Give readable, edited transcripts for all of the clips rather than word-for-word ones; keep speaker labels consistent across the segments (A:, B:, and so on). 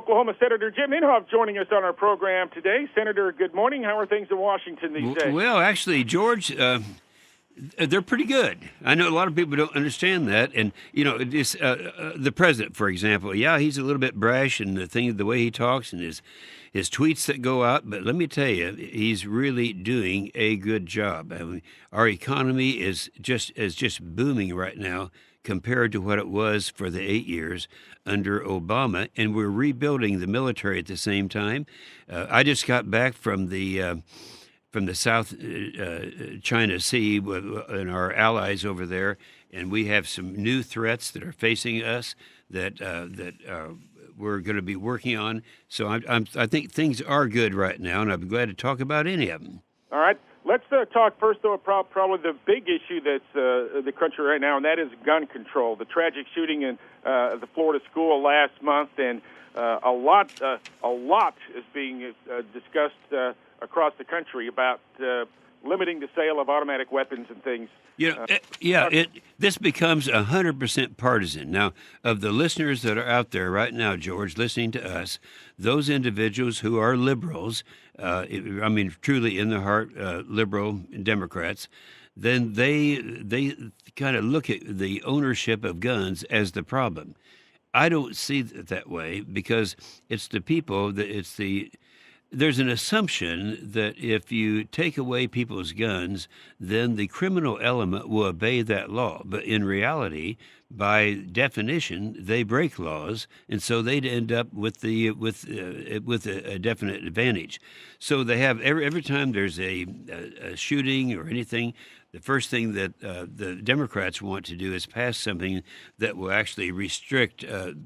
A: Oklahoma Senator Jim Inhofe joining us on our program today. Senator, good morning. How are things in Washington these days?
B: Well, actually, George, they're pretty good. I know a lot of people don't understand that. And, the president, for example, he's a little bit brash in the way he talks and his tweets that go out. But let me tell you, he's really doing a good job. I mean, our economy is just booming right now compared to what it was for the 8 years under Obama, and we're rebuilding the military at the same time. I just got back from the South China Sea and our allies over there, and we have some new threats that are facing us that we're going to be working on. So I think things are good right now, and I'm glad to talk about any of them.
A: All right. Let's talk first, though, probably the big issue that's the country right now, and that is gun control. The tragic shooting in the Florida school last month, and a lot is being discussed across the country about limiting the sale of automatic weapons and things.
B: This becomes 100% partisan. Now, of the listeners that are out there right now, George, listening to us, those individuals who are liberals, truly in the heart, liberal Democrats, then they kind of look at the ownership of guns as the problem. I don't see it that way because it's the people there's an assumption that if you take away people's guns, then the criminal element will obey that law. But in reality, by definition, they break laws, and so they'd end up with a definite advantage. So they have every time there's a shooting or anything, the first thing that the Democrats want to do is pass something that will actually restrict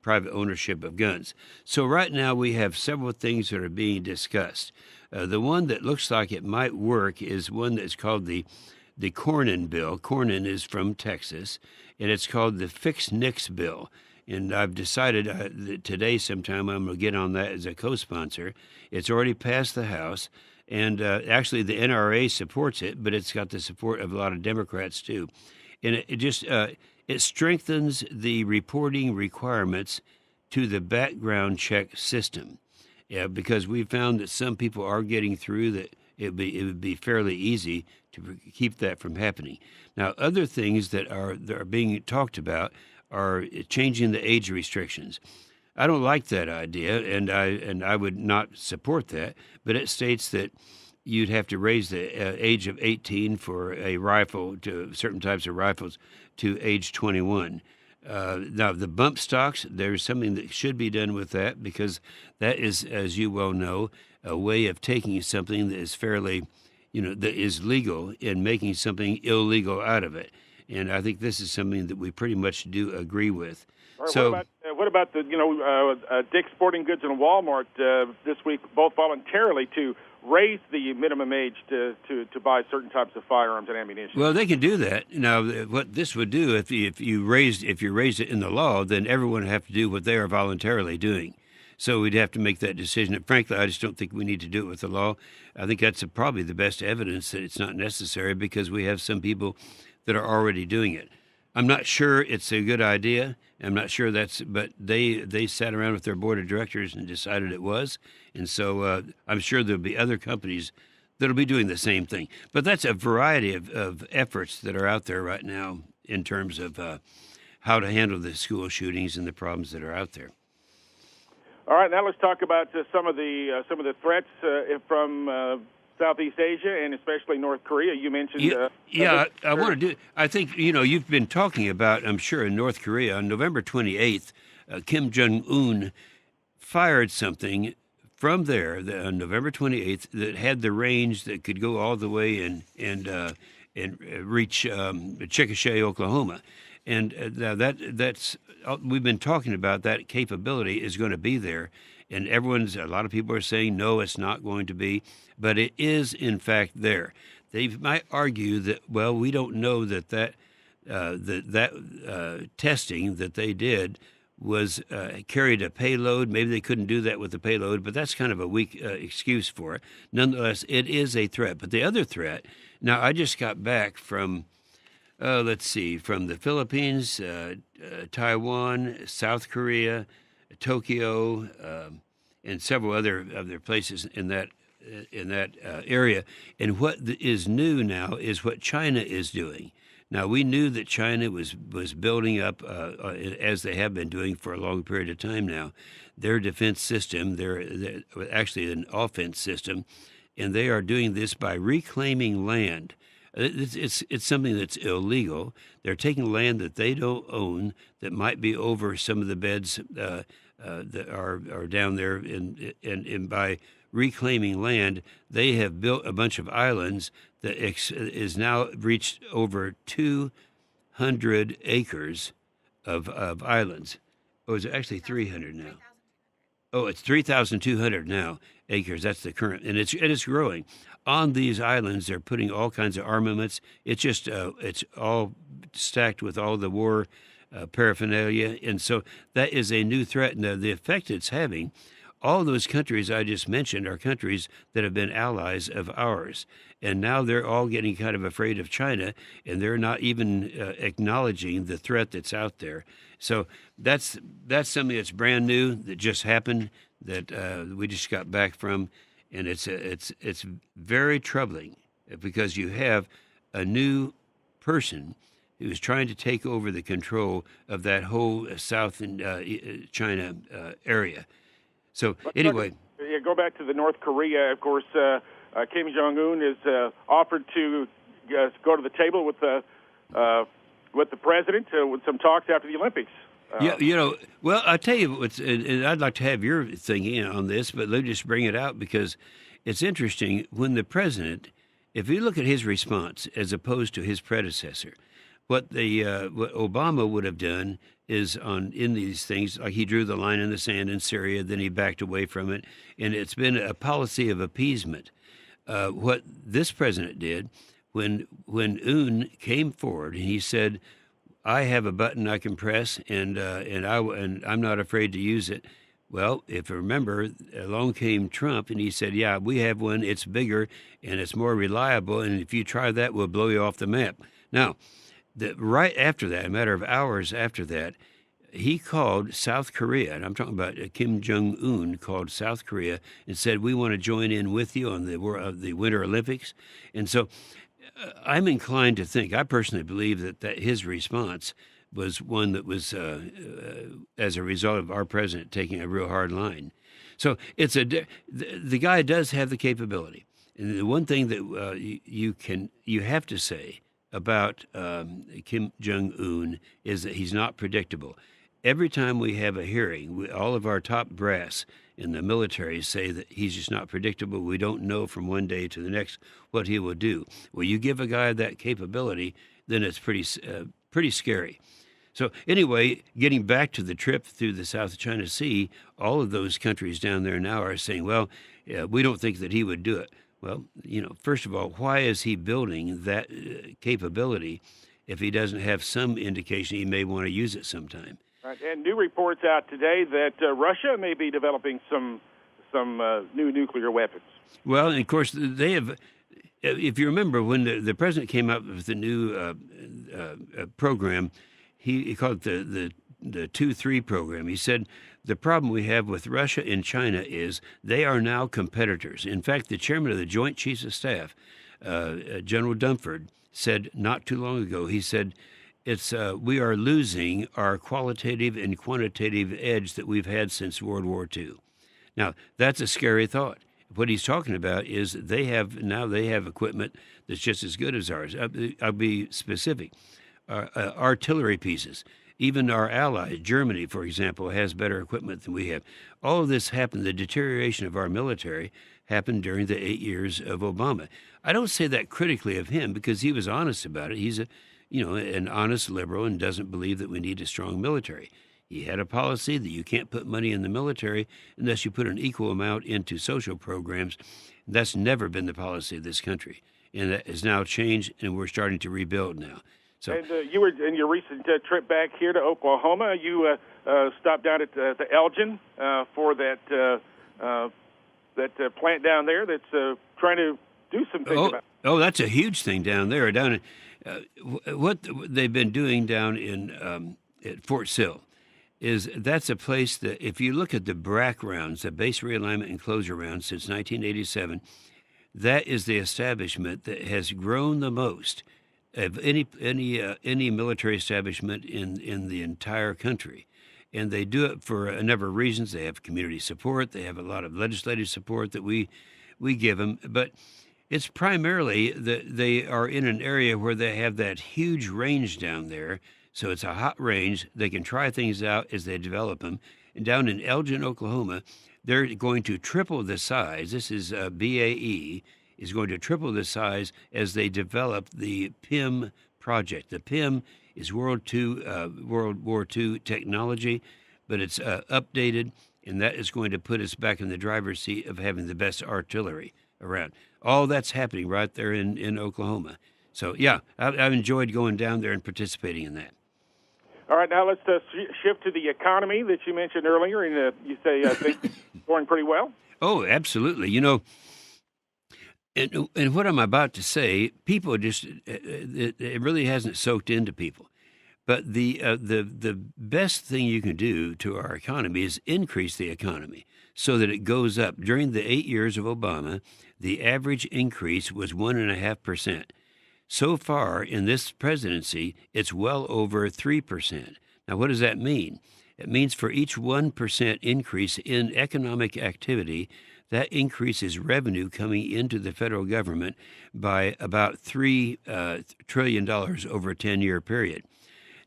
B: private ownership of guns. So right now we have several things that are being discussed. The one that looks like it might work is one that's called the Cornyn bill. Cornyn is from Texas, and it's called the Fix Nix bill. And I've decided that today sometime I'm going to get on that as a co-sponsor. It's already passed the House. And actually, the NRA supports it, but it's got the support of a lot of Democrats, too. And it strengthens the reporting requirements to the background check system. Yeah, because we found that some people are getting through that it would be fairly easy to keep that from happening. Now, other things that are being talked about are changing the age restrictions. I don't like that idea, and I would not support that. But it states that you'd have to raise the age of 18 for a rifle to certain types of rifles to age 21. Now, the bump stocks, there's something that should be done with that because that is, as you well know, a way of taking something that is fairly, that is legal and making something illegal out of it. And I think this is something that we pretty much do agree with.
A: All right, so, what about the Dick's Sporting Goods and Walmart this week both voluntarily to raise the minimum age to buy certain types of firearms and ammunition?
B: Well, they can do that. Now, what this would do if you raised it in the law, then everyone would have to do what they are voluntarily doing. So we'd have to make that decision. And frankly, I just don't think we need to do it with the law. I think that's probably the best evidence that it's not necessary because we have some people that are already doing it. I'm not sure it's a good idea. I'm not sure but they sat around with their board of directors and decided it was. And so I'm sure there'll be other companies that'll be doing the same thing. But that's a variety of efforts that are out there right now in terms of how to handle the school shootings and the problems that are out there.
A: All right, now let's talk about some of the threats from Southeast Asia and especially North Korea. You mentioned.
B: I want to do. I think you've been talking about. I'm sure in North Korea on November 28th, Kim Jong-un fired something from there on November 28th that had the range that could go all the way and reach Chickasha, Oklahoma. And that's we've been talking about that capability is going to be there. And a lot of people are saying, no, it's not going to be, but it is, in fact, there. They might argue that, well, we don't know that testing that they did was carried a payload. Maybe they couldn't do that with the payload, but that's kind of a weak excuse for it. Nonetheless, it is a threat. But the other threat, now I just got back from, from the Philippines, Taiwan, South Korea, Tokyo, and several other places in that area. And what is new now is what China is doing. Now, we knew that China was building up, as they have been doing for a long period of time now, their defense system. They're actually an offense system, and they are doing this by reclaiming land. It's something that's illegal. They're taking land that they don't own that might be over some of the beds that are down there, and by reclaiming land, they have built a bunch of islands that is now reached over 200 acres of islands. Oh, it's actually 300 now. Oh, it's 3,200 now acres. That's the current, and it's growing. On these islands, they're putting all kinds of armaments. It's just it's all stacked with all the war paraphernalia, and so that is a new threat. And the effect it's having, all those countries I just mentioned are countries that have been allies of ours, and now they're all getting kind of afraid of China, and they're not even acknowledging the threat that's out there. So that's something that's brand new that just happened, that we just got back from. And it's very troubling, because you have a new person who's trying to take over the control of that whole South and China area. So anyway,
A: go back to the North Korea. Of course, Kim Jong-un is offered to go to the table with the president with some talks after the Olympics.
B: Yeah, well, I'll tell you what's, and I'd like to have your thinking on this, but let me just bring it out because it's interesting. When the president, if you look at his response as opposed to his predecessor, what Obama would have done is in these things, like he drew the line in the sand in Syria, then he backed away from it, and it's been a policy of appeasement. What this president did, when Un came forward and he said, I have a button I can press, and I'm not afraid to use it. Well, if you remember, along came Trump, and he said, yeah, we have one. It's bigger, and it's more reliable, and if you try that, we'll blow you off the map. Now, right after that, a matter of hours after that, he called South Korea, and I'm talking about Kim Jong-un called South Korea and said, we want to join in with you on the Winter Olympics. And so I'm inclined to think, I personally believe that his response was one that was as a result of our president taking a real hard line. So the guy does have the capability. And the one thing that you have to say about Kim Jong-un is that he's not predictable. Every time we have a hearing, all of our top brass in the military say that he's just not predictable. We don't know from one day to the next what he will do. Well, you give a guy that capability, then it's pretty scary. So anyway, getting back to the trip through the South China Sea, all of those countries down there now are saying, well, we don't think that he would do it. Well, first of all, why is he building that capability if he doesn't have some indication he may want to use it sometime?
A: Right. And new reports out today that Russia may be developing some new nuclear weapons.
B: Well, and of course, they have. If you remember, when the president came up with the new program, he called it the 2-3 program. He said the problem we have with Russia and China is they are now competitors. In fact, the chairman of the Joint Chiefs of Staff, General Dunford, said not too long ago, he said, we are losing our qualitative and quantitative edge that we've had since World War II. Now, that's a scary thought. What he's talking about is they have equipment that's just as good as ours. I'll be specific. Artillery pieces. Even our ally, Germany, for example, has better equipment than we have. All of this happened, the deterioration of our military happened during the 8 years of Obama. I don't say that critically of him because he was honest about it. He's an honest liberal and doesn't believe that we need a strong military. He had a policy that you can't put money in the military unless you put an equal amount into social programs. That's never been the policy of this country. And that has now changed, and we're starting to rebuild now. So,
A: and you were in your recent trip back here to Oklahoma. You stopped down at the Elgin for that plant down there that's trying to do some things about it.
B: Oh, that's a huge thing down there. Down in, what they've been doing down in at Fort Sill is that's a place that if you look at the BRAC rounds, the base realignment and closure rounds since 1987, that is the establishment that has grown the most of any military establishment in the entire country. And they do it for a number of reasons. They have community support. They have a lot of legislative support that we give them. But it's primarily that they are in an area where they have that huge range down there. So it's a hot range. They can try things out as they develop them. And down in Elgin, Oklahoma, they're going to triple the size. This is BAE is going to triple the size as they develop the PIM project. The PIM is World War II technology, but it's updated, and that is going to put us back in the driver's seat of having the best artillery around. All that's happening right there in Oklahoma. So, yeah, I've enjoyed going down there and participating in that.
A: All right, now let's shift to the economy that you mentioned earlier, and you say things are going pretty well.
B: Oh, absolutely. You know, and what I'm about to say, people just it really hasn't soaked into people. But the best thing you can do to our economy is increase the economy so that it goes up. During the 8 years of Obama, the average increase was 1.5%. So far in this presidency, it's well over 3%. Now, what does that mean? It means for each 1% increase in economic activity, that increases revenue coming into the federal government by about $3 trillion over a 10-year period.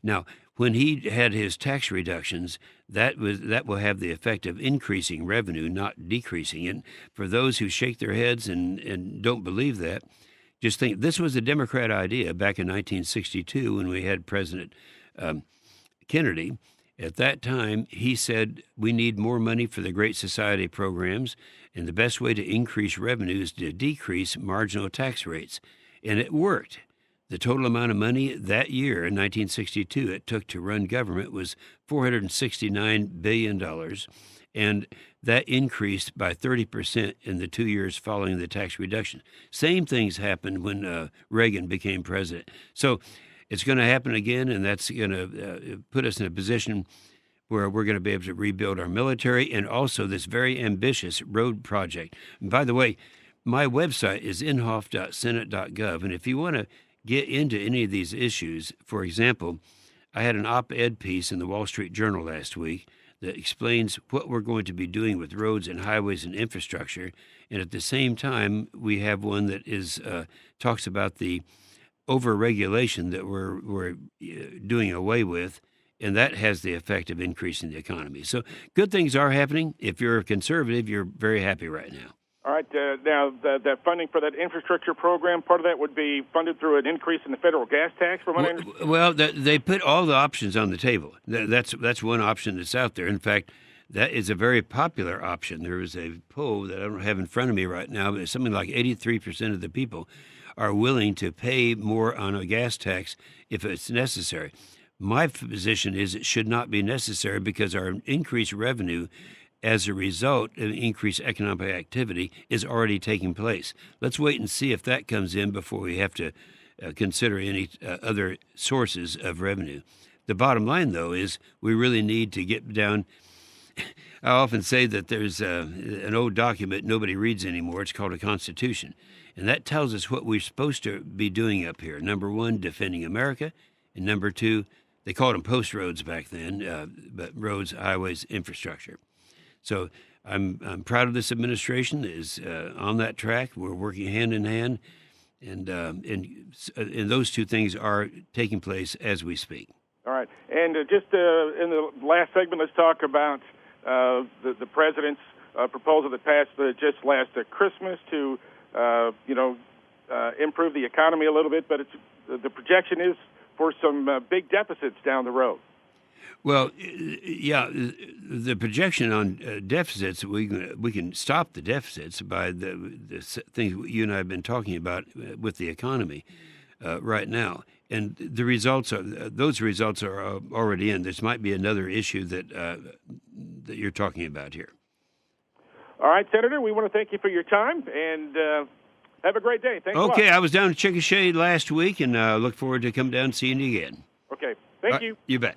B: Now, when he had his tax reductions, that will have the effect of increasing revenue, not decreasing. And for those who shake their heads and don't believe that, just think this was a Democrat idea back in 1962 when we had President Kennedy. At that time, he said we need more money for the Great Society programs, and the best way to increase revenue is to decrease marginal tax rates. And it worked. The total amount of money that year, in 1962, it took to run government was $469 billion, and that increased by 30% in the 2 years following the tax reduction. Same things happened when Reagan became president. So it's going to happen again, and that's going to put us in a position where we're going to be able to rebuild our military and also this very ambitious road project. And by the way, my website is inhofe.senate.gov, and if you want to get into any of these issues, for example, I had an op-ed piece in the Wall Street Journal last week that explains what we're going to be doing with roads and highways and infrastructure, and at the same time, we have one that is talks about the over-regulation that we're doing away with, and that has the effect of increasing the economy. So good things are happening. If you're a conservative, you're very happy right now.
A: All right. Now, that funding for that infrastructure program, part of that would be funded through an increase in the federal gas tax, from what I understand?
B: Well, they put all the options on the table. That's one option that's out there. In fact, that is a very popular option. There is a poll that I don't have in front of me right now, but something like 83% of the people are willing to pay more on a gas tax if it's necessary. My position is it should not be necessary because our increased revenue as a result of increased economic activity is already taking place. Let's wait and see if that comes in before we have to consider any other sources of revenue. The bottom line, though, is we really need to get down. I often say that there's an old document nobody reads anymore. It's called a Constitution. And that tells us what we're supposed to be doing up here. Number one, defending America. And number two, they called them post roads back then, but roads, highways, infrastructure. So I'm proud of this administration that is on that track. We're working hand in hand, and those two things are taking place as we speak.
A: All right. And just in the last segment, let's talk about the president's proposal that passed just last Christmas to improve the economy a little bit, but the projection is for some big deficits down the road.
B: Well, yeah, the projection on deficits, we can stop the deficits by the things you and I have been talking about with the economy right now. And those results are already in. This might be another issue that you're talking about here.
A: All right, Senator, we want to thank you for your time, and have a great day. Thanks a lot.
B: Okay, I was down in Chickasha last week, and look forward to come down and seeing you again.
A: Okay, thank you.
B: You bet.